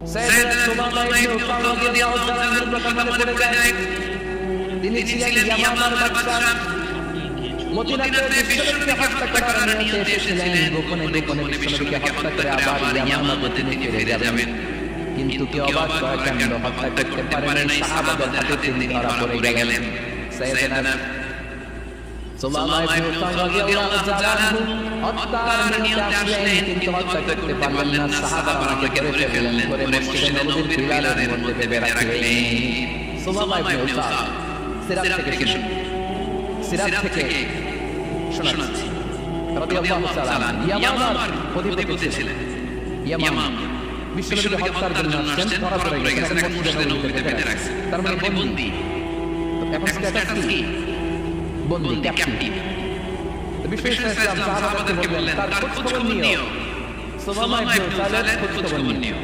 সাইয়েদনা সুমামা ইবনে উসাল রাদিয়াল্লাহু তাআলা আনহুর কথা মনে পড়ে যায়। তিনি ছিলেন ইয়ামামার বাদশা। মদিনাতে বিশ্বনবীকে হত্যা করার নিয়তে এসেছিলেন। গোপনে বিশ্বনবীকে হত্যা করে আবার ইয়ামামা মদিনাতে ফিরে যাবেন। কিন্তু কি অবাক কাণ্ড, হত্যা করতে পারেন নাই। সাহাবাদের হাতে তিনি ধরা পড়ে গেলেন। সাইয়েদনা সুমামা ইবনে উসাল রাদিয়াল্লাহু তাআলা আনহু হত্যার নিয়তে আসলেন, কিন্তু হত্যা করতে পারলেন না। সাহাবারা তাকে ধরে ফেললেন, ধরে মসজিদে নববীর পিলারের মধ্যে বেঁধে রাখলেন। সুমামা ইবনে উসাল সিরাত থেকে শোনাচ্ছি রাদিয়াল্লাহু তাআলা ইয়ামামার অধিপতি ছিলেন। ইয়ামাম বিশ্বনবীকে হত্যার জন্য আসছেন, ধরা পড়ে গেছেন, মসজিদে নববীতে বেঁধে রাখছেন। তার মানে বন্দী। এখন স্ট্যাটাস কি? বন্দী, ক্যাপ্টিভ। বিশ্বনবী সাহাবাদেরকে বললেন তার খোঁজ খবর নিও। সুমামা ইবনে উসালের খোঁজ খবর নিও।